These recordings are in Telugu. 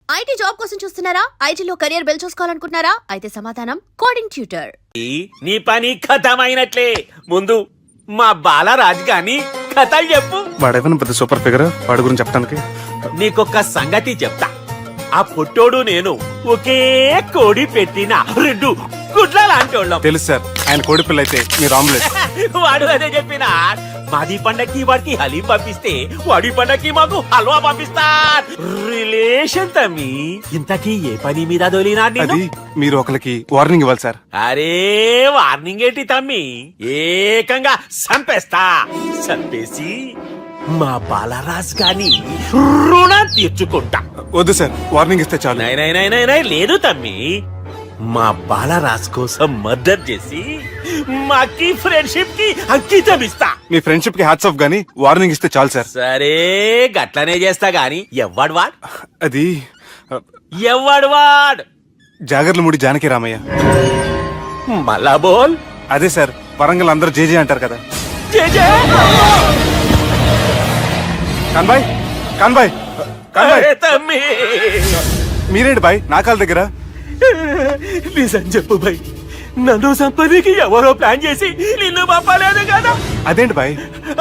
ఐటీ జాబ్ కోసం చూస్తున్నారా? ఐటీలో కెరియర్ బిల్డ్ చూసుకోవాలనుకుంటున్నారా? అయితే సమాధానం కోడింగ్ ట్యూటర్. నీ పని ఖతమైనట్లే. ముందు మా బాలరాజ్ గాని కథలు చెప్పు. వాడేమైనా పెద్ద సూపర్ ఫిగర్, వాడి గురించి చెప్పడానికి. నీకొక్క సంగతి చెప్తా. ఆ పుట్టోడు నేను ఒకే కోడి పెట్టిన రెండు గుడ్ల లాంటి వాళ్ళం. తెలుసు సార్, ఆయన కోడి పిల్ల అయితే మీరు ఆమ్లెట్. వాడు అదే చెప్పిన. మాది పండక్కి వాడికి హలీం పంపిస్తే వాడి పండక్కి మాకు హల్వా పంపిస్తా. రిలేషన్ తమ్మి. ఇంతకీ ఏ పని మీద దొలినా? అది మీరు ఒకరికి వార్నింగ్ ఇవ్వాలి సార్. అరే వార్నింగ్ ఏంటి తమ్మి? ఏకంగా చంపేస్తా. చంపేసి మా బాలరాజ్ గాని రుణం తీర్చుకుంటా. వద్దు సార్, వార్నింగ్ ఇస్తే చాలు. నై లేదు తమ్మి. మా బాలరాజ్ కోసం మర్డర్ చేసి మాకి ఫ్రెండ్షిప్ కి అంకితం ఇస్తా. మీ ఫ్రెండ్షిప్ కి హ్యాట్స్ ఆఫ్ గానీ వార్నింగ్ ఇస్తే చాలు సార్. సరే గట్లనే చేస్తా గాని ఎవ్వడు వాడ్? అది ఎవ్వడు వాడ్? జాగర్లమూడి జానకి రామయ్య. మళ్ళా బోల్. అదే సార్, వరంగల్ అందరూ జేజే అంటారు కదా. జేజే కాన్బాయ్, కాన్బాయ్, కాన్బాయ్. తమ్మి మీరేంటి బాయ్ నా కాళ్ళ దగ్గర? నిజం చెప్పు బాయ్, నన్ను సంపదికి ఎవరో ప్లాన్ చేసి నిన్ను పంపలేదు కదా? అదేంటి బాయ్?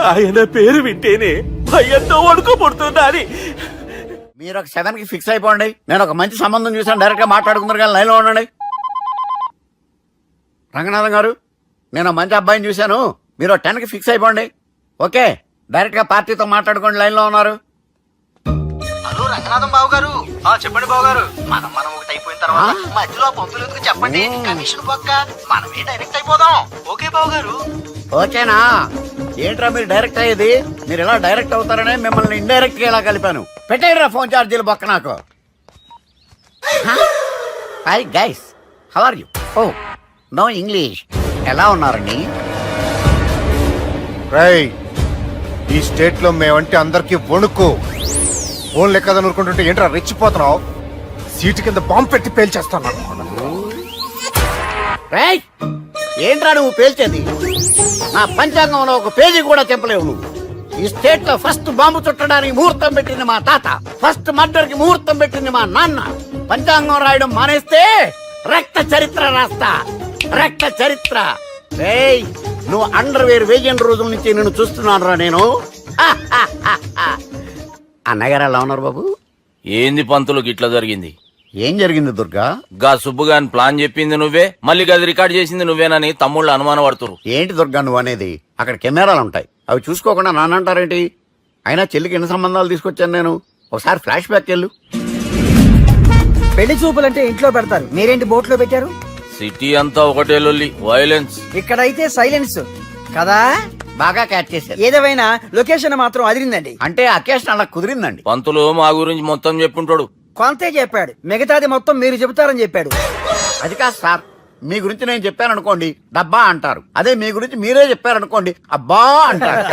ఆయన పేరు వింటేనే భయంతో వణుకు పుడుతున్నది. మీరు ఒక 7 కి ఫిక్స్ అయిపోండి. నేను ఒక మంచి సంబంధం చూసాను, డైరెక్ట్ గా మాట్లాడుకున్నారు కానీ లైన్లో ఉండండి. రంగనాథం గారు, నేను ఒక మంచి అబ్బాయిని చూశాను, మీరు 10 కి ఫిక్స్ అయిపోండి. ఓకే, డైరెక్ట్ గా పార్టీతో మాట్లాడుకోండి. లైన్ లో ఉన్నారు. హలో రంగనాథం బాబు గారు. చెప్పండి బాబు గారు. మనం ఒకటి అయిపోయిన తర్వాత మధ్యలో పంపులు ఎందుకు చెప్పండి? కమిషన్ పక్క మనమే డైరెక్ట్ అయిపోదాం. ఓకే బాబు గారు. ఓకేనా? ఏంట్రా మీరు డైరెక్ట్ అయ్యేది? మీరు ఇలా డైరెక్ట్ అవుతారనే మిమ్మల్ని ఇండైరెక్ట్ గా ఇలా కలిపాను. పెట్టేయరా ఫోన్ ఛార్జీలు బొక్క నాకు. Hi guys, how are you? Oh no English. ఎలా ఉన్నారండి? రేయ్, ఈ స్టేట్ లో మేమంటే అందరికి వణుకు. ఫోన్ లెక్క నూరుకుంటుంటే ఏంట్రా రెచ్చిపోతున్నావు? సీటు కింద బాంబు పెట్టి పేల్చేస్తాను. రేయ్, ఏంట్రా నువ్వు పేల్చేది? నా పంచాంగంలో ఒక పేజీ కూడా చెప్పలేవు నువ్వు. ఈ స్టేట్ లో ఫస్ట్ బాంబు చుట్టడానికి ముహూర్తం పెట్టింది మా తాత, ఫస్ట్ మర్డర్ కి ముహూర్తం పెట్టింది మా నాన్న. పంచాంగం రాయడం మానేస్తే రక్త చరిత్ర రాస్తా, రక్త చరిత్ర. రేయ్, నువ్వు అండర్వేర్ వేయని రోజుల నుంచి నేను చూస్తున్నాను రా నేను. అన్నగారు ఎలా ఉన్నారు బాబు? ఏంది పంతులు గిట్లా జరిగింది? ఏం జరిగింది దుర్గా? గా సుబ్బుగాని ప్లాన్ చెప్పింది నువ్వే, మళ్ళీ గది రికార్డ్ చేసింది నువ్వేనని తమ్ముళ్ళు అనుమానం పడుతురు. ఏంటి దుర్గా నువ్వు అనేది? అక్కడ కెమెరాలు ఉంటాయి, అవి చూసుకోకుండా నానంటారేంటి? అయినా చెల్లికి ఎన్ని సంబంధాలు తీసుకొచ్చాను నేను. ఒకసారి ఫ్లాష్ బ్యాక్ వెళ్ళు. పెళ్లి చూపులంటే ఇంట్లో పెడతారు, మీరేంటి బోట్లో పెట్టారు? సిటీ అంతా ఒకటే లొల్లి, వైలెన్స్. ఇక్కడైతే సైలెన్స్ కదా. బాగా క్యాచ్ చేశారు. ఏదేమైనా లొకేషన్ మాత్రం అదిరిందండి. అంటే అకేషన్ అలా కుదిరిందండి. పంతులు మా గురించి మొత్తం చెప్పుంటాడు. కొంతే చెప్పాడు, మిగతాది మొత్తం మీరు చెబుతారని చెప్పాడు. అది కాదు సార్, మీ గురించి నేను చెప్పాను అనుకోండి డబ్బా అంటారు, అదే మీ గురించి మీరే చెప్పారనుకోండి అబ్బా అంటారు.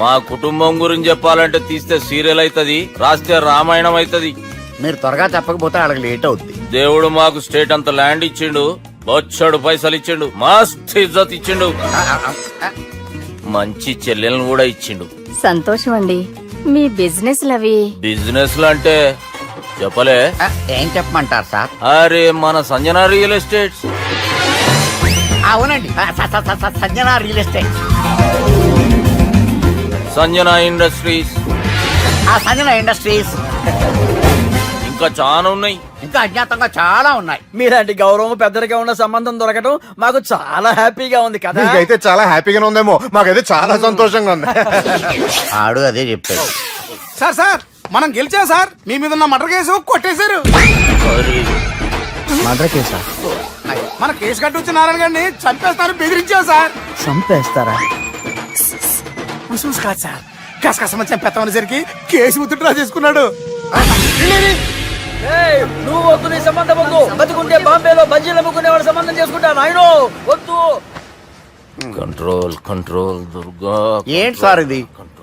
మా కుటుంబం గురించి చెప్పాలంటే తీస్తే సీరియల్ అవుతుంది, రాస్తే రామాయణం అవుతుంది. మీరు త్వరగా చెప్పకపోతే వాళ్ళకి లేట్ అవుద్ది. దేవుడు మాకు స్టేట్ అంత ల్యాండ్ ఇచ్చిండు, బొచ్చడు పైసలు ఇచ్చిండు, మస్త్ ఇజ్జత్ ఇచ్చిండు, మంచి చెల్లెలను కూడా ఇచ్చిండు. సంతోషం అండి. మీ బిజినెస్ లవి బిజినెస్ లు అంటే చెప్పలే. ఏం చెప్పమంటారు సార్? అరే మన సంజన రియల్ ఎస్టేట్స్. అవునండి, Sanjana real estate, Sanjana industries, Sanjana industries. ఇంకా చాలా ఉన్నాయి, ఇంకా అజ్ఞాతంగా చాలా ఉన్నాయి. మీలాంటి గౌరవం పెద్దరిగా ఉన్న సంబంధం దొరకడం మాకు చాలా హ్యాపీగా ఉంది కదా. మీకైతే చాలా హ్యాపీగానే ఉందేమో, మాకైతే చాలా సంతోషంగా ఉంది. ఆడు అదే చెప్పాడు. సార్ మనం గెలిచాం సార్. మీ మీద ఉన్న మర్డర్ కేసు కొట్టేశారు. మర్డర్ కేసా? మన కేసు కట్టి వచ్చి నారాయణ గారిని చంపేస్తారు బెదిరించాం సార్. చంపేస్తారా? చూసి కాదు సార్, కసకసమని చంపేస్తామనేసరికి కేసు విత్డ్రా చేసుకున్నాడు. నువ్వు వద్దు, నీ సంబంధం వద్దు. బతుకుంటే బాంబేలో బజ్జీలు అమ్ముకునే వాళ్ళ సంబంధం చేసుకుంటా నాయనో, వద్దు. Control control Durga. ఏంటి సార్ ఇది?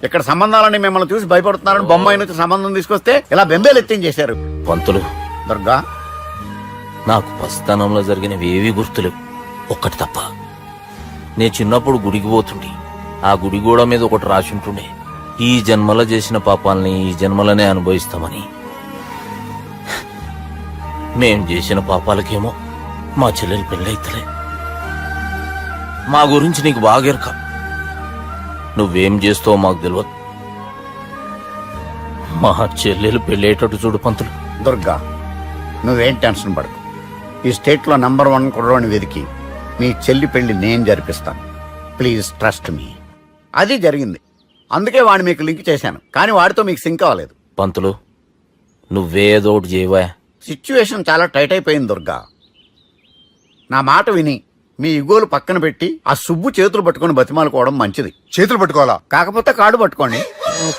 ఇక్కడ సంబంధాలని మిమ్మల్ని చూసి భయపడుతున్నారని బొమ్మాయి నుంచి సంబంధం తీసుకొస్తే ఇలా బెంబేలు ఎత్తించేశారు. పంతులు, దుర్గా, నాకు పసితనంలో జరిగినవి ఏవి గుర్తులేవు, ఒక్కటి తప్ప. నే చిన్నప్పుడు గుడికి పోతుండే, ఆ గుడి గోడ మీద ఒకటి రాసి ఉంటుండే, ఈ జన్మలో చేసిన పాపాలని ఈ జన్మలోనే అనుభవిస్తామని. మేం చేసిన పాపాలకేమో మా చెల్లెలు పెళ్ళైతలే. మా గురించి నీకు బాగెరక. నువ్వేం చేస్తావో మాకు తెలియదు. మా చెల్లెలు పెళ్ళేటట్టు చూడు పంతులు. దుర్గా, నువ్వేం టెన్షన్ పడకు. ఈ స్టేట్లో నంబర్ 1 కుర్రోని వెతికి మీ చెల్లి పెళ్లి నేను జరిపిస్తాను. Please trust me. అది జరిగింది, అందుకే వాడిని మీకు లింక్ చేశాను. కానీ వాడితో మీకు సింక్ అవ్వలేదు. పంతులు, నువ్వేదో ఒకటి చేయవా. సిచ్యువేషన్ చాలా టైట్ అయిపోయింది దుర్గా. నా మాట విని మీ ఇగోలు పక్కన పెట్టి ఆ సుబ్బు చేతులు పట్టుకొని బతిమాలుకోవడం మంచిది. చేతులు పట్టుకోవాలా? కాకపోతే కాడు పట్టుకోండి.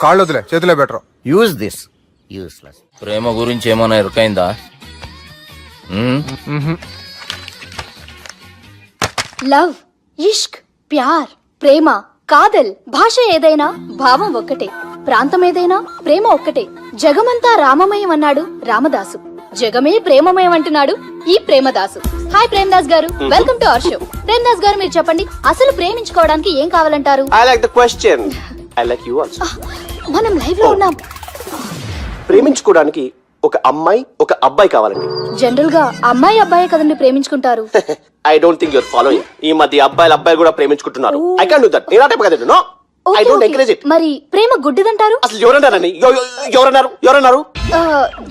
కాళ్ళు వదిలే, చేతులే బెటర్. Use this. యూస్లెస్. ప్రేమ గురించి ఏమైనా ఎరుకైందా? లవ్, ఇష్క్, ప్యార్, ప్రేమ, కాదల్, భాష ఏదైనా భావం ఒక్కటే, ప్రాంతం ఏదైనా ప్రేమ ఒక్కటే. జగమంతా రామమయం అన్నాడు రామదాసు, జగమే ప్రేమమయం అంటున్నాడు ఈ ప్రేమదాసు. హాయ్ ప్రేమదాస్ గారు, welcome to our show. Premadasa గారు, మీరు చెప్పండి, అసలు ప్రేమించుకోవడానికి ఏం కావాలంటారు? I like the question. I like you also. మనం లైవ్ లో ఉన్నాం. ప్రేమించుకోవడానికి ఒక అమ్మాయి ఒక అబ్బాయి కావాలండి. జనరల్ గా అమ్మాయి అబ్బాయే కదండి ప్రేమించుకుంటారు. I don't think your following. ఈ మధ్య అబ్బాయిలు కూడా ప్రేమించుకుంటున్నారు. I can't do that. నేను ఆ టైప్ కాదు. No, I don't encourage it. మరి ప్రేమ గుడ్డిదంటారు? అసలు ఎవరన్నారండి? ఎవరన్నారు?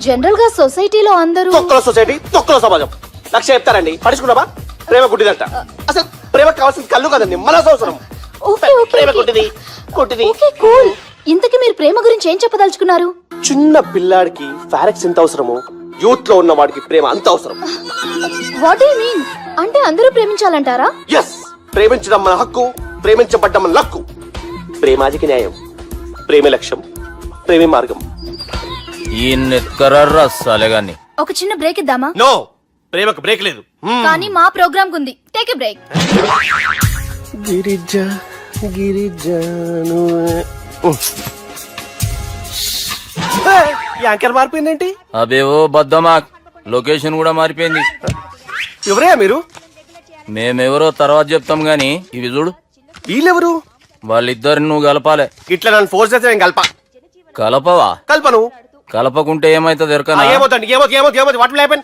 జనరల్ గా సొసైటీలో అందరూ తొక్కల సొసైటీ, తొక్కల సమాజం లక్ష చెప్తారండి. పడుచుకున్నావా? ప్రేమ గుడ్డిదంట. అసలు ప్రేమ కావాల్సిన కళ్ళు కదండి, మనసు అవసరం. ప్రేమ గుడ్డిది. Okay, cool. ఇంతకీ మీరు ప్రేమ గురించి ఏం చెప్పదలుచుకున్నారు? చిన్న పిల్లాడికి ఫారెక్స్ ఎంత అవసరమో యూత్ లో ఉన్న వాడికి ప్రేమ అంత అవసరం. What you mean? అంటే అందరూ ప్రేమించాలంటారా? ఎస్, ప్రేమించడం మన హక్కు, ప్రేమించబడ్డం మన లక్కు. ప్రేమాజికి న్యాయం, ప్రేమ లక్ష్యం, ప్రేమే మార్గం. ఈ నెత్కరర్రా సాలెగాన్ని. ఒక చిన్న బ్రేక్ ఇద్దామా? నో, ప్రేమకు బ్రేక్ లేదు. కానీ మా ప్రోగ్రామ్ ఉంది. Take a break. యాంకర్ మారిపోయిందేంటి? అబేవో బద్దమా, లొకేషన్ కూడా మారిపోయింది. ఎవరయ్యా మీరు? మేమెవరో తర్వాత చెప్తాం గాని ఇవి చూడు. వీళ్ళెవరు? వాళ్ళిద్దరిని నువ్వు కలపాలే. ఇట్లా నన్ను ఫోర్స్ చేస్తే నేను కలపవా? కల్పను. కలపకుంటే ఏమైతుంది ఎరకనా? ఏమవుతుంది? What will happen?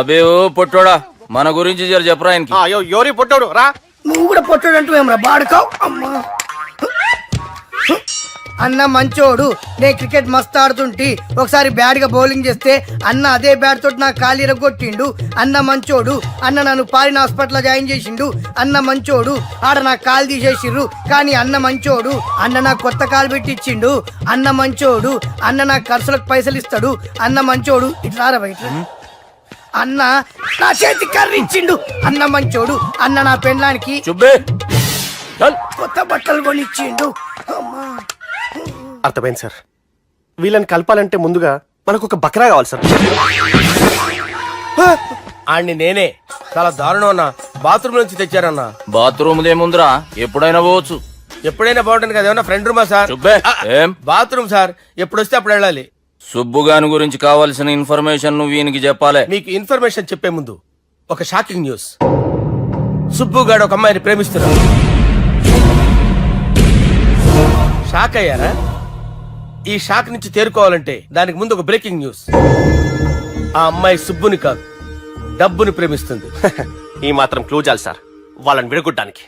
అబేవో పొట్టోడా, మన గురించి జర చెప్పరా ఆయనకి. ఎవరి పొట్టాడు రా. నువ్వు కూడా పొట్టాడంటూ ఏమరా బాడుకావు. అమ్మా అన్న మంచోడు. నేను క్రికెట్ మస్తు ఆడుతుంటి, ఒకసారి బ్యాట్ గా బౌలింగ్ చేస్తే అన్న అదే బ్యాట్ తోటి నా కాలు ఇరగొట్టిండు. అన్న మంచోడు. అన్న నన్ను పాలిన హాస్పిటల్ జాయిన్ చేసిండు. అన్న మంచోడు. ఆడ నా కాలు తీసేసిర్రు, కానీ అన్న మంచోడు. అన్న నాకు కొత్త కాలు పెట్టిచ్చిండు. అన్న మంచోడు. అన్న నాకు ఖర్చులకు పైసలు ఇస్తాడు. అన్న మంచోడు. ఇట్లా బయట అన్న నా చేతి కర్రీ ఇచ్చిండు. అన్న మంచోడు. అన్న నా పెండ్లానికి కొత్త బట్టలు కొనిచ్చిండు. అమ్మా, అర్థమైంది సార్. వీళ్ళని కలపాలంటే ముందుగా మనకు ఒక బక్రా కావాలి సార్. ఆడిని నేనే చాలా దారుణం అన్న. బాత్రూమ్ నుంచి తెచ్చారన్నా. బాత్రూమ్ దేముందిరా, ఎప్పుడైనా పోవచ్చు. ఎప్పుడైనా బాగుంటుంది కదా. ఏమన్నా ఫ్రెండ్ రూమా సార్? ఏం బాత్రూమ్ సార్, ఎప్పుడు వస్తే అప్పుడు వెళ్ళాలి. సుబ్బుగాని గురించి కావాల్సిన ఇన్ఫర్మేషన్ నువ్వు ఈయనకి చెప్పాలి. మీకు ఇన్ఫర్మేషన్ చెప్పే ముందు ఒక షాకింగ్ న్యూస్. సుబ్బుగాడు ఒక అమ్మాయిని ప్రేమిస్తున్నాడు. షాక్ అయ్యారా? ఈ షాక్ నుంచి తేరుకోవాలంటే దానికి ముందు ఒక బ్రేకింగ్ న్యూస్. ఆ అమ్మాయి సుబ్బుని కాదు, డబ్బుని ప్రేమిస్తుంది. ఈ మాత్రం క్లూ చాలు సార్ వాళ్ళని విడగొట్టడానికి.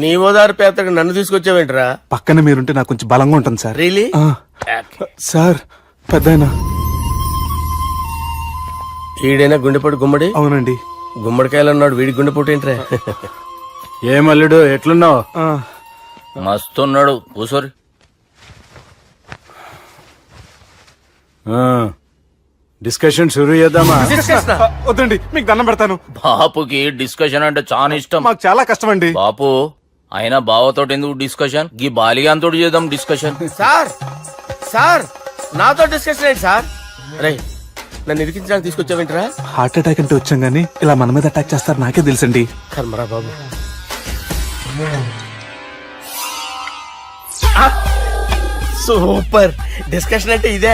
నీ ఓదారు పేదకు నన్ను తీసుకొచ్చావేంట్రా? పక్కన మీరుంటే నాకు కొంచెం బలంగా ఉంటుంది సార్. రియలీ? సార్, పెద్దయినా. ఈడైనా గుండెపోటు గుమ్మడి? అవునండి. గుమ్మడికాయలు అన్నాడు, వీడి గుండెపోటు ఏంట్రా? ఏమల్లుడు ఎట్లున్నావు? మస్తున్నాడు. కూసోరి. డిస్కషన్ షురూ చేద్దామా? వద్దండి, మీకు దండం పెడతాను. బాపుకి డిస్కషన్ అంటే చాలా ఇష్టం. మాకు చాలా కష్టం అండి. బాపు, అయినా బావతోటి ఎందుకు డిస్కషన్? గీ బాలిగాంతోటి చేద్దాం డిస్కషన్. సార్ సార్, నాతో డిస్కషన్ ఏంటి సార్? రే, నన్ను ఇరికించడానికి తీసుకొచ్చావేంట్రా? హార్ట్ అటాక్ అంటే వచ్చాం గానీ ఇలా మన మీద అటాక్ చేస్తారు నాకే తెలుసండి. కర్మరా బాబు. సూపర్ డిస్కషన్ అంటే ఇదే.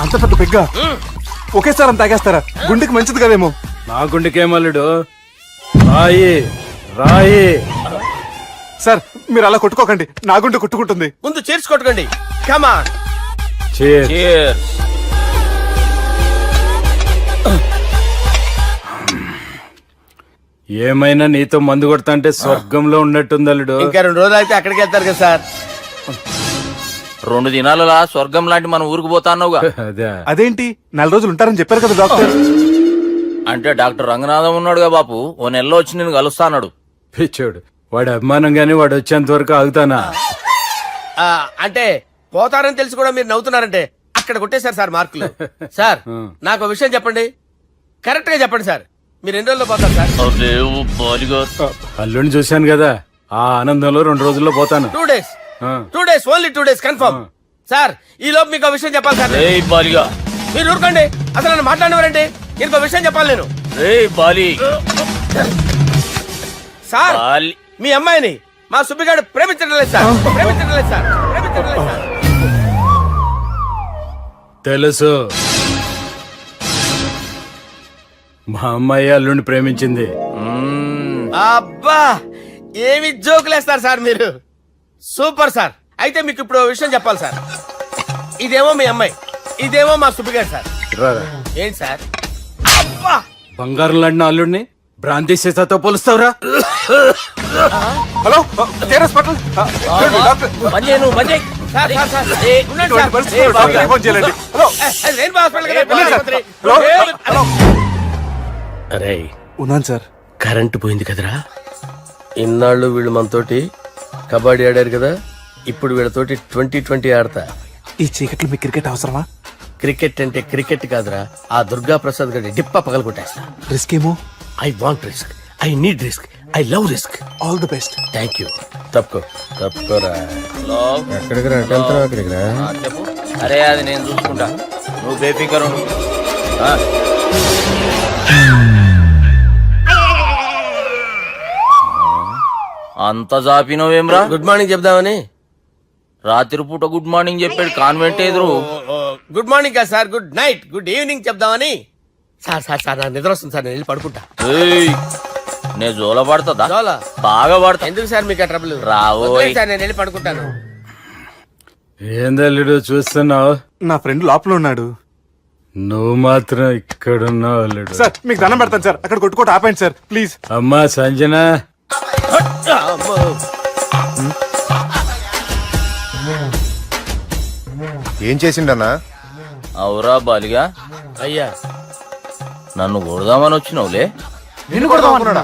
అంత పెద్ద పెగ్గా ఒకేసారి అంత తాగేస్తారా? గుండెకి మంచిది కదేమో. నా గుండెకేమల్లుడు రాయి రాయి. సార్ మీరు అలా కొట్టుకోకండి, నా గుండె కొట్టుకుంటుంది. ముందు చేర్చుకొట్టుకోండి. కమాన్. Cheers. ఏమైనా నీతో మందు కొడతా అంటే స్వర్గంలో ఉన్నట్టుంది అల్లుడు. ఇంకా 2 రోజులు అయితే అక్కడికి వెళ్తారు కదా సార్. 2 దినాలలా స్వర్గం లాంటి మనం ఊరికి పోతా అన్నావుగా. అదేంటి 4 రోజులు ఉంటారని చెప్పారు కదా డాక్టర్. అంటే డాక్టర్ రంగనాథం ఉన్నాడుగా బాపు, ఓ నెలలో వచ్చి నేను కలుస్తా అన్నాడు. పిచ్చోడు, వాడు అభిమానం గాని వాడు వచ్చేంత వరకు ఆగుతానా? అంటే పోతారని తెలిసి కూడా మీరు నవ్వుతున్నారంటే అక్కడ కొట్టేశారు సార్ మార్కులు. సార్ నాకు ఒక విషయం చెప్పండి, కరెక్ట్ గా చెప్పండి సార్. మీరు ఎన్ని రోజుల్లో పోతారు సార్? అల్లుడిని చూశాను కదా, ఆ ఆనందంలో 2 రోజుల్లో పోతాను. 2 days. 2 days, only 2 days confirm. Sir ఈ లోపు మీకు ఒక విషయం చెప్పాలి సార్. మీరు ఊరుకోండి, అసలు నన్ను మాట్లాడినవారంటే ఇంకో విషయం చెప్పాలి నేను. సార్ మీ అమ్మాయిని మా సుబ్బిగాడు ప్రేమించడం లేదు సార్. ప్రేమించడం లేదు సార్. ప్రేమించడం లేదు సార్. తెలుసు, మా అమ్మాయి అల్లుడిని ప్రేమించింది. అబ్బా ఏమి జోకులేస్తారు సార్ మీరు. Super sir. అయితే మీకు ఇప్పుడు ఓ విషయం చెప్పాలి సార్. ఇదేమో మీ అమ్మాయి, ఇదేమో మా సుబ్బిగాడు సార్. రారా. ఏంటి సార్? అబ్బా బంగారం లాంటి అల్లుడిని భ్రాంతి సీతాతో పోలుస్తావురా? Hello hospital sir sir sir ఉండండి సార్. రెయిన్బో హాస్పిటల్ కదా. అరే ఉన్నాను సార్. కరెంటు పోయింది కదరా. ఇన్నాళ్ళు వీళ్ళు మనతోటి కబడ్డీ ఆడారు కదా, ఇప్పుడు వీళ్ళతోటి 2020 ఆడతా. ఈ చీకట్లో మీ క్రికెట్ అవసరమా? క్రికెట్ అంటే క్రికెట్ కాదురా, ఆ దుర్గా ప్రసాద్ గారి డిప్ప పగల కొట్టేస్తా. రిస్క్ ఏమో. I want risk, I need risk, I love risk. All the best. Thank you. తప్పుకోరా. ఎక్కడికి రా? అక్కడికి రా. చెప్పు. అరే అది నేను చూసుకుంటా, నువ్వు బేఫికర్ ఉండు. అంత జాపినవేమ్రా? గుడ్ మార్నింగ్ చెప్దామని. రాత్రి పూట గుడ్ మార్నింగ్ చెప్పాడు కాన్వెంట్ ఎదురు. గుడ్ మార్నింగ్ కాదు sir, good night, good evening చెప్దామని. సార్ సార్ సార్ నాకు నిద్ర వస్తుంది సార్, నేను వెళ్ళి పడుకుంటా. నేను జోల పడుతుందా? జోలా? బాగా పడతా. ఎందుకు సార్ మీకు ఆ ట్రబుల్? రావోయ్ సార్, నేను వెళ్ళి పడుకుంటాను. ఏందల్లుడు చూస్తున్నావు? నా ఫ్రెండ్ లోపల ఉన్నాడు, నువ్వు మాత్రం ఇక్కడున్నావు అల్లుడు. సార్ మీకు దండం పెడతాను సార్, అక్కడ కొట్టుకోట ఆపండి సార్ ప్లీజ్. అమ్మా సంజన, ఏం చేసిండన్నా? అవురా బాలిగా, అయ్యా నన్ను కొడదామని వచ్చినావులే. నిన్ను కొడదామన్నాడా?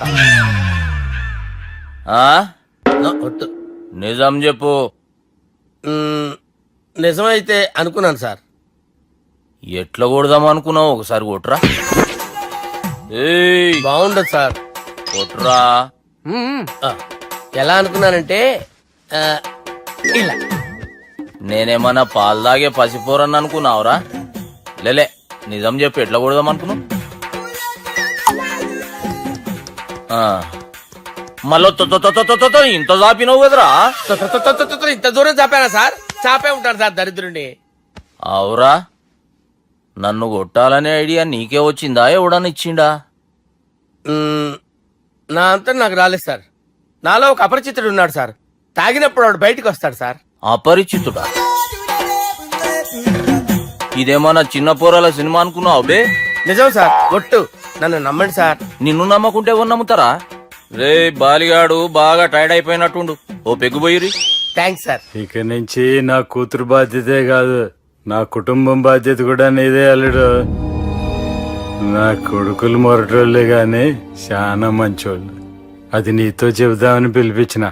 నిజం చెప్పు. నిజమైతే అనుకున్నాను సార్. ఎట్లా కొడదాం అనుకున్నావు? ఒకసారి కొట్రా. బాగుండదు సార్. కొట్రా. ఎలా అనుకున్నానంటే ఇలా. నేనేమన్నా పాలు తాగే పసిపోరని అనుకున్నావురా? లేలే, నిజం చెప్పు, ఎట్లా కొడదాం అనుకున్నావు? మళ్ళీ ఇంత చాపినావు కదరా. ఇంత దూరం చాపానా సార్? చాపే ఉంటాను సార్ దరిద్రుడిని. అవురా, నన్ను కొట్టాలనే ఐడియా నీకే వచ్చిందా? ఎవడన్నా ఇచ్చిండా? నా అంతా నాకు రాలేదు సార్. నాలో ఒక అపరిచితుడు ఉన్నాడు సార్. తాగినప్పుడు వాడు బయటికి వస్తాడు సార్. అపరిచితుడా? ఇదేమన్నా చిన్న పోరాల సినిమా అనుకున్నావు బే? నిజం సార్, ఒట్టు, నన్ను నమ్మండి సార్. నిన్ను నమ్మకుంటే ఎవరు నమ్ముతారా? రే బాలిగాడు బాగా టైర్డ్ అయిపోయినట్టుండు, ఓ పెగ్గుబోయిరి. Thanks sir. ఇక నుంచి నా కూతురు బాధ్యతే కాదు, నా కుటుంబం బాధ్యత కూడా నీదే అల్లుడు. నా కొడుకులు మొరటోళ్ళే గాని చాలా మంచోళ్ళు. అది నీతో చెబుదామని పిలిపించిన.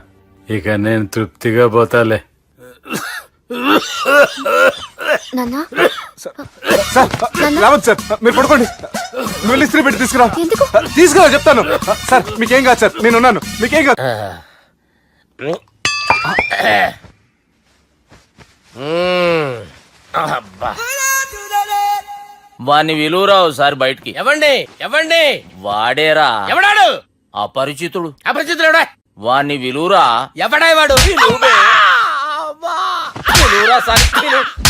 ఇక నేను తృప్తిగా పోతాలే. సార్ మీరు పడుకోండి, నువ్వు ఇస్త్రీ పెట్టి తీసుకురా. తీసుకురా చెప్తాను. సార్ మీకేం కాదు సార్, నేనున్నాను, మీకేం కాదు. వాణ్ణి విలువరా ఒకసారి బయటికి. ఎవండి వాడేరా. ఎవడాడు? అపరిచితుడు. అపరిచితుడు వాణ్ణి విలువరా. ఎవడాయి వాడు?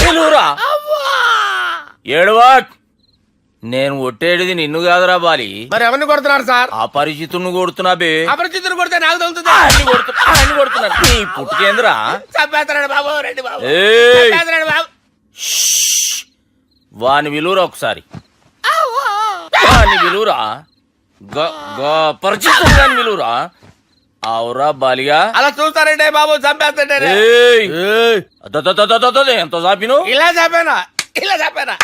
విలువరా ఏడవా. నేను కొట్టేడిది నిన్ను కాదురా బాలి, మరి ఎవరిని కొడుతున్నారు సార్? అపరిచితుడిని కొడుతున్నా బే. అపరిచితుడు కొడితే నాకు తగులుతుంది. అన్ని కొడుతున్నారు నీ పుట్టుకేంద్రా. చంపేస్తున్నాడు బాబు, రండి బాబు. ఏయ్! చంపేస్తున్నాడు బాబు. వాని విలువరా ఒకసారి, వాని విలువరా, పరిచితుడు అని విలువరా. అవురా బాలిగా. అలా చూస్తారంటే బాబు, చంపేస్తాడే. ఏయ్! ఎంత చాపిను, ఇలా చంపానా, ఇలా చంపానా,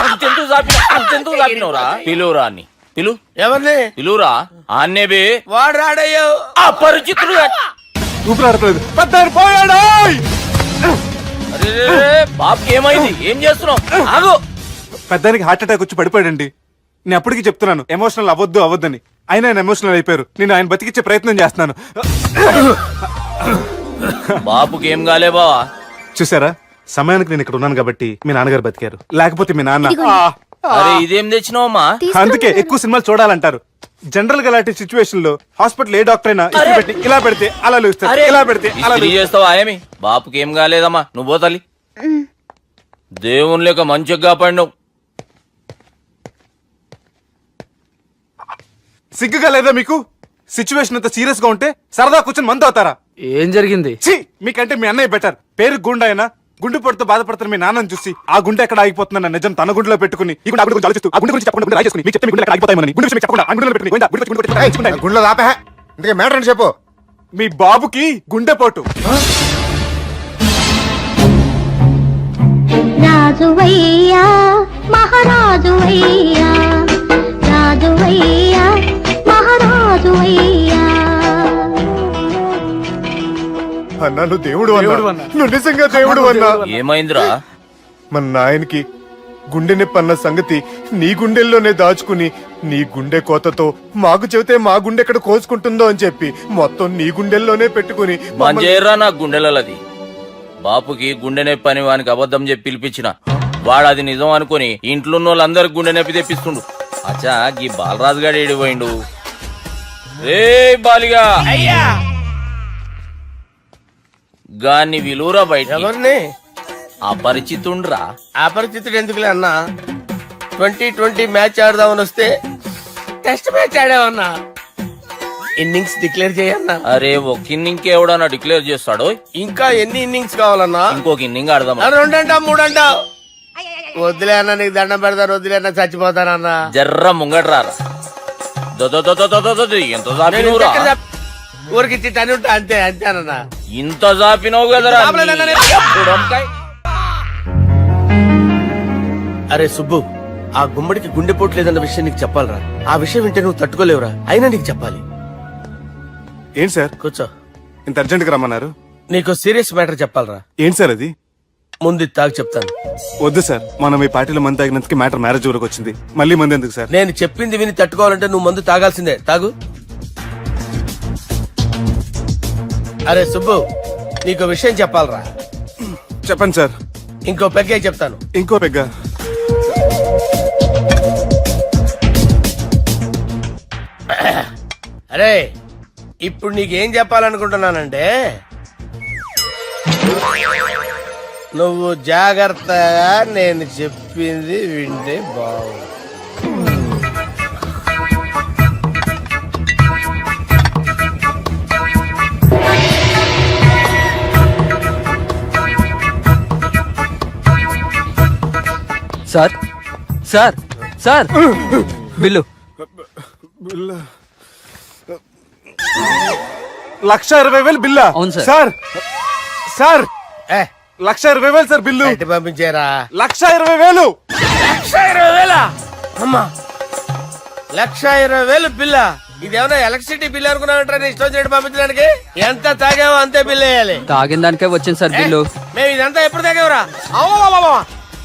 అంతెందుకు చాపినవురా. పిలువురా అని పిలు, ఎవరిని పిలువురా. ఆన్నే బే. వాడు రాడయ్యో. అపరిచితుడు. ఊపిరాడట్లేదు. పెద్దాయన పోయాడు. అరే బాబుకి ఏమైంది? ఏం చేస్తున్నావు? ఆగు. పెద్దానికి హార్ట్ అటాక్ వచ్చి పడిపోయాడండి. నేను అప్పటికి చెప్తున్నాను ఎమోషనల్ అవ్వద్దని. అయినా ఆయన ఎమోషనల్ అయిపోయారు. నేను ఆయన బతికిచ్చే ప్రయత్నం చేస్తున్నాను. బాబుకి ఏం కాలే బావా? చూసారా, సమయానికి నేను ఇక్కడ ఉన్నాను కాబట్టి మీ నాన్నగారు బతికారు. లేకపోతే మీ నాన్న అరే ఇదేం తెచ్చినావమ్మా? అందుకే ఎక్కువ సినిమాలు చూడాలంటారు. జనరల్ గా అలాంటి సిచ్యువేషన్ లో హాస్పిటల్ ఏ డాక్టర్ అయినా ఇస్త్రీ పెట్టి ఇలా పెడితే అలా లూస్తారు, ఇలా పెడితే అలా ఇస్త్రీ చేస్తావా ఏమి? బాపుకి ఏం కాలేదమ్మా, నువ్వు పోతల్లి. దేవుని లేక మంచిగా పడినావు. సిగ్గుగా లేదా మీకు? సిచ్యువేషన్ అంత సీరియస్ గా ఉంటే సరదా కూర్చొని మందు అవుతారా? ఏం జరిగింది? ఛీ, మీకంటే మీ అన్నయ్య బెటర్. పేరు గుండె అయినా గుండె పొడితో బాధపడుతున్న మీ నాన్నని చూసి ఆ గుండె ఎక్కడ ఆగిపోతుందన్న నిజం తన గుండెలో పెట్టుకుని ఈ గుండె గురించి ఆలోచిస్తూ ఆ గుండె గురించి చెప్పకుండా రాయి చేసుకుని మీకు చెప్తే మీ గుండె ఎక్కడ ఆగిపోతాయని గుండె విషయం చెప్పకుండా ఆ గుండెలో పెట్టుకుని గుండెలో ఆపే. ఇందుకే మ్యాటర్ అని చెప్పు. మీ బాబుకి గుండెపోటు. రాజువయ్యా మహారాజువయ్యా, రాజువయ్యా మహారాజువయ్యా. అన్నా నువ్వు దేవుడు అన్నా, నువ్వు నిజంగా దేవుడు అన్నా. ఏమైందిరా? మన నాయనకి గుండె నొప్పి అన్న సంగతి నీ గుండెల్లోనే దాచుకుని నీ గుండె కోతతో మాకు చెబితే మా గుండె ఎక్కడ కోసుకుంటుందో అని చెప్పి మొత్తం నీ గుండెల్లోనే పెట్టుకుని మంజేరా నా గుండెలది. బాపుకి గుండె నొప్పి అని వానికి అబద్ధం చెప్పి పిలిపించిన వాడు అది నిజం అనుకుని ఇంట్లో ఉన్న వాళ్ళందరికి గుండె నొప్పి తెప్పిస్తుండు. అచ్చా గీ బాలరాజు గారు ఏడిపోయిండు. రే బాలిగా, అయ్యా గాన్ని విలువరా బయట. ఎవరిని? అపరిచితుండ్రా. అపరిచితుడు ఎందుకులే అన్నా, 2020 మ్యాచ్ ఆడదామని వస్తే టెస్ట్ మ్యాచ్ ఆడామన్నా. ఇన్నింగ్స్ డిక్లేర్ చేయన్నా. అరే ఒక ఇన్నింగ్ ఎవడన్నా డిక్లేర్ చేస్తాడు? ఇంకా ఎన్ని ఇన్నింగ్స్ కావాలన్నా? ఇంకొక ఇన్నింగ్ ఆడదాం. 2 అంటావు 3 అంటావు. వద్దులే అన్న, నీకు దండం పెడతాను, వద్దులే అన్న, చచ్చిపోతానన్నా. జర్ర ముంగట్రారా. ఎంత జాపినవురా? ఊరికి ఇచ్చి టని ఉంటా, అంతే అంతేనన్నా. ఇంత జాపినవు కదరా. అరే సుబ్బు, ఆ గుమ్మడికి గుండెపోటు లేదన్న విషయం నీకు చెప్పాలరా. ఆ విషయం వింటే నువ్వు తట్టుకోలేవురా, అయినా నీకు చెప్పాలి. ఏంటి సార్ కూర్చో. ఇంత అర్జెంట్ గా రమ్మన్నారు? నీకు సీరియస్ మ్యాటర్ చెప్పాలరా. ఏంటి సార్ అది? ముందు ఇది తాగు చెప్తాను. వద్దు సార్, మనం ఈ పార్టీలో మంది తాగినందుకు మ్యాటర్ మ్యారేజ్ వరకు వచ్చింది. మళ్ళీ మంది ఎందుకు సార్? నేను చెప్పింది విని తట్టుకోవాలంటే నువ్వు మందు తాగాల్సిందే. తాగు. అరే సుబ్బు, నీకు విషయం చెప్పాలరా. చెప్పండి సార్. ఇంకో పెగ్గే చెప్తాను. ఇంకో పెగ్గ. అరే ఇప్పుడు నీకేం చెప్పాలనుకుంటున్నానంటే, నువ్వు జాగ్రత్తగా నేను చెప్పింది వింటే బాగుంది. Sir sir sir, bill. 1,20,000 బిల్లా? అవును సార్. సార్ సార్, ఏ 1,20,000 సార్ బిల్లు. బయట పంపించారా? 1,20,000. 1,20,000? అమ్మా, 1,20,000 బిల్ల? ఇదేమన్నా ఎలక్ట్రిసిటీ బిల్ అనుకున్నామంటారా? ఇష్టం వచ్చినట్టు పంపించడానికి. ఎంత తాగావో అంతే బిల్ వేయాలి. తాగిన దానికే వచ్చింది సార్ బిల్లు. మేము ఇదంతా ఎప్పుడు తాగేవరా? అవ్వ,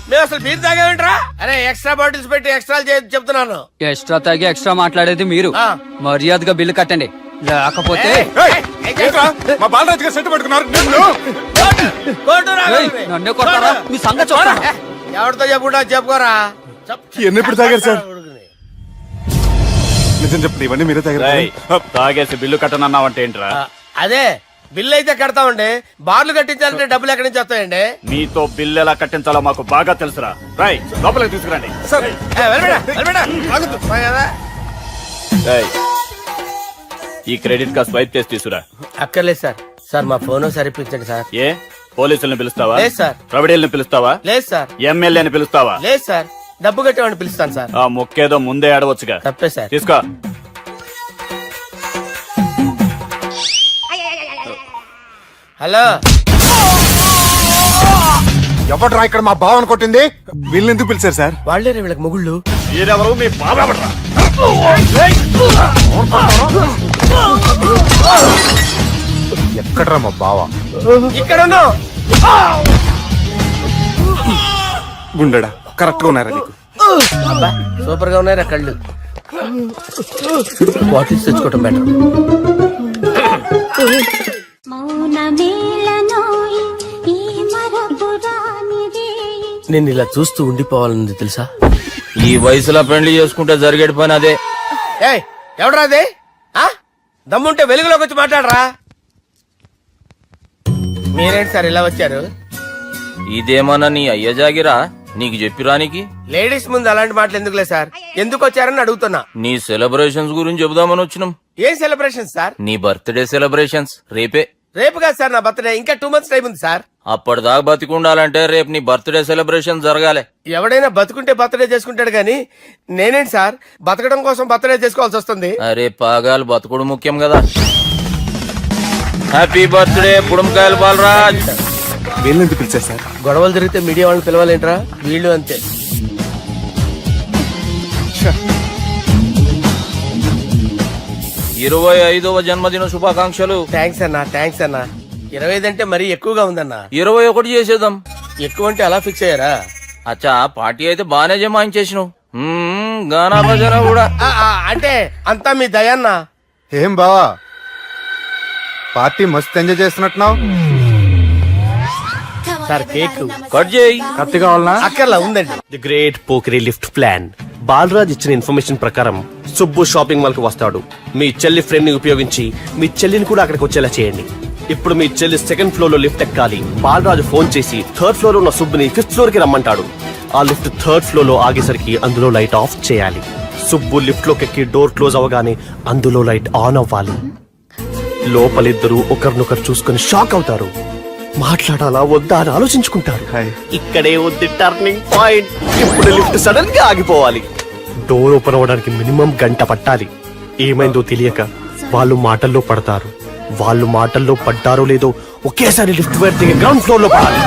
మేము అసలు బీర్ తాగేమంటారా? అరే ఎక్స్ట్రా బాటిల్స్ పెట్టి ఎక్స్ట్రా చెప్తున్నాను. ఎక్స్ట్రా తాగి ఎక్స్ట్రా మాట్లాడేది మీరు. ఆ. మర్యాదగా బిల్లు కట్టండి, లేకపోతే ఏయ్, ఏంట్రా? మా బాలరాజు గారు సెట్ పట్టుకున్నారు. ఏయ్, నన్నే కొడతారా? మీ సంగతి చూడరా. ఎవరితో చెప్పుకుంటా చెప్పుకోరా. ఎన్ని ఎప్పుడు తాగారు సార్? నిజం చెప్పండి, ఇవన్నీ మీరే తాగారు. తాగేసి బిల్లు కట్టనన్నావంటే ఏంట్రా? అదే బిల్లు అయితే కడతామండి, బార్లు కట్టించాలంటే డబ్బులు ఎక్కడి నుంచి వస్తాయండి? మీతో బిల్లు ఎలా కట్టించాలో మాకు బాగా తెలుసురా. రై లోపలికి తీసుకురండి. ఏయ్, ఈ క్రెడిట్ కార్డ్ స్వైప్ చేసి తీసుకురా. అక్కర్లేదు సార్. సార్ మా ఫోన్ సరిపించండి సార్. ఏ పోలీసుల్ని పిలుస్తావా? లేదు సార్. ప్రొవిడీల్ని పిలుస్తావా? లేదు సార్. ఎమ్మెల్యేని పిలుస్తావా? లేదు సార్. డబ్బు కట్టేవాడిని పిలుస్తాను సార్. ఆ మొక్కేదో ముందే ఆడవచ్చుగా. తప్పే సార్. తీసుకో. హలో, ఎవడ్రా ఇక్కడ మా బావని కొట్టింది? వీళ్ళని ఎందుకు పిలిచారు సార్? వాళ్ళే వీళ్ళకి మొగుళ్ళు. మీరెవరు? మీ బాబా ఎవడ్రా? ఎక్కడ్రా మా బావ? ఇక్కడ ఉన్నావు. గుండెడా కరెక్ట్ గా ఉన్నారా నీకు? అబ్బా, సూపర్ గా ఉన్నారా కళ్ళు. బాటిల్స్ తెచ్చుకోవటం బెటర్. నేను ఇలా చూస్తూ ఉండిపోవాలని తెలుసా? ఈ వయసులో పెళ్లి చేసుకుంటే జరిగేటి పని అదే. ఏయ్, ఎవడరా అదే? దమ్ముంటే వెలుగులోకి వచ్చి మాట్లాడరా. మీరేంటి సార్ ఇలా వచ్చారు? ఇదేమన్నా నీ అయ్య జాగిరా నీకు చెప్పిరానికి? లేడీస్ ముందు అలాంటి మాటలు ఎందుకులే సార్, ఎందుకు వచ్చారని అడుగుతున్నా. నీ సెలబ్రేషన్స్ గురించి చెబుదామని వచ్చినాం. ఏం సెలబ్రేషన్ సార్? నీ బర్త్డే సెలబ్రేషన్స్ రేపే. రేపు కాదు సార్ నా బర్త్డే, ఇంకా 2 months టైం ఉంది సార్. అప్పటిదాకా బతికుండాలంటే రేపు నీ బర్త్డే సెలబ్రేషన్ జరగాలి. ఎవడైనా బతుకుంటే బర్త్డే చేసుకుంటాడు గానీ నేనేంటి సార్ బతకడం కోసం బర్త్డే చేసుకోవాల్సి వస్తుంది? అరే పాగాలు బతుకుడు ముఖ్యం కదా. హ్యాపీ బర్త్డే పుడంకాయలు బాలరాజ్. వీళ్ళని ఎందుకు పిలిచారు సార్? గొడవలు జరిగితే మీడియా వాళ్ళని పిలవాలేంట్రా? వీళ్ళు అంతే. 25వ జన్మదిన శుభాకాంక్షలు. థ్యాంక్స్ అన్నా, థ్యాంక్స్ అన్నా. 25 అంటే మరీ ఎక్కువగా ఉందన్నా. 21 చేసేద్దాం. ఎక్కువ అంటే అలా ఫిక్స్ అయ్యారా? అచ్చా పార్టీ అయితే బానే జమాయించేసినావు. గానా భజన కూడా. అంటే అంతా మీ దయన్నా. ఏం బావా పార్టీ మస్తు ఎంజాయ్ చేస్తున్నట్టున్నావు. సార్ కేక్ కట్ చేయి. కత్తి కావాలనా? అక్కర్లా ఉందండి. ది గ్రేట్ పోకరీ లిఫ్ట్ ప్లాన్. బాలరాజ్ ఇచ్చిన ఇన్ఫర్మేషన్ ప్రకారం సుబ్బు షాపింగ్ మాల్ కు వస్తాడు. మీ చెల్లి ఫ్రెండ్ ని ఉపయోగించి మీ చెల్లిని కూడా అక్కడికి వచ్చేలా చేయండి. ఇప్పుడు మీ చెల్లి 2nd ఫ్లోర్ లో లిఫ్ట్ ఎక్కాలి. బాలరాజు ఫోన్ చేసి 3rd ఫ్లోర్ లో ఉన్న సుబ్బుని 5th ఫ్లోర్ కి రమ్మంటాడు. ఆ లిఫ్ట్ 3rd ఫ్లోర్ లో ఆగేసరికి అందులో లైట్ ఆఫ్ చేయాలి. సుబ్బు లిఫ్ట్ లోకి ఎక్కి డోర్ క్లోజ్ అవగానే అందులో లైట్ ఆన్ అవ్వాలి. లోపలిద్దరూ ఒకరినొకరు చూసుకుని షాక్ అవుతారు. మాట్లాడాలా వద్దా అని ఆలోచించుకుంటారు. ఇక్కడే ఉంది టర్నింగ్ పాయింట్. ఇప్పుడు లిఫ్ట్ సడన్ గా ఆగిపోవాలి. డోర్ ఓపెన్ అవ్వడానికి మినిమం గంట పట్టాలి. ఏమైందో తెలియక వాళ్ళు మాటల్లో పడతారు. వాళ్ళు మాటల్లో పడ్డారో లేదో ఒకేసారి లిఫ్ట్ వైర్ దిగి గ్రౌండ్ ఫ్లోర్ లో పడాలి.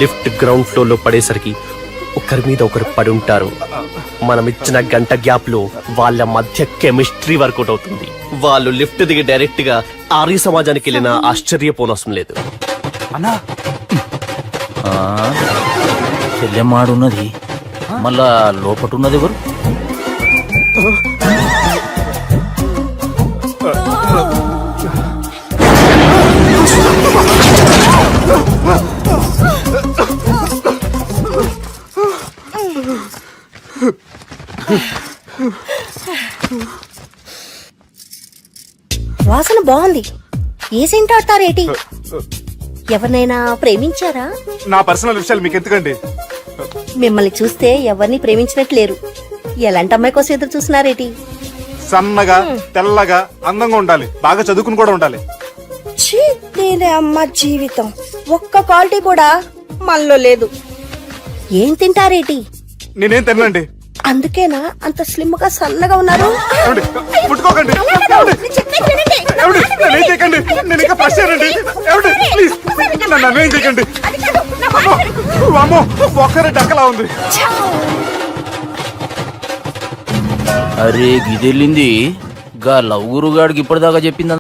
లిఫ్ట్ గ్రౌండ్ ఫ్లోర్ లో పడేసరికి ఒకరి మీద ఒకరు పడి ఉంటారు. మనం ఇచ్చిన గంట గ్యాప్ లో వాళ్ళ మధ్య కెమిస్ట్రీ వర్కౌట్ అవుతుంది. వాళ్ళు లిఫ్ట్ దిగి డైరెక్ట్ గా ఆర్య సమాజానికి వెళ్ళిన ఆశ్చర్యపోనవసరం లేదు. చెల్లెమ్మాడున్నది మళ్ళా లోపటున్నది ఎవరు? వాసన బాగుంది. ఏ సెంట్ ఆడతారేటి? ఎవరినైనా ప్రేమించారా? నా పర్సనల్ విషయాలు మీకు ఎందుకండి? మిమ్మల్ని చూస్తే ఎవరిని ప్రేమించినట్లేరు. ఎలాంటి అమ్మాయి కోసం ఎదురు చూస్తున్నారేటి? సన్నగా తెల్లగా అందంగా ఉండాలి. బాగా చదువుకుని కూడా ఉండాలి. ఛీ, నేనే అమ్మ జీవితం. ఒక్క క్వాలిటీ కూడా మనలో లేదు. ఏం తింటారేటి? నేనేం తినండి. అందుకేనా అంత స్లిమ్ గా సన్నగా ఉన్నారు? ముట్టుకోకండి. నేనేం చేయకండి. నేను ఇంకా ఫస్ట్ ఇయర్ అండి. ప్లీజ్ నన్ను అన్వేం చేయకండి. అమ్మో ఒక్కరే డక్కలా ఉంది. అరే గిదెళ్ళింది గా లవ్ గురుగాడికి ఇప్పటిదాకా చెప్పింది.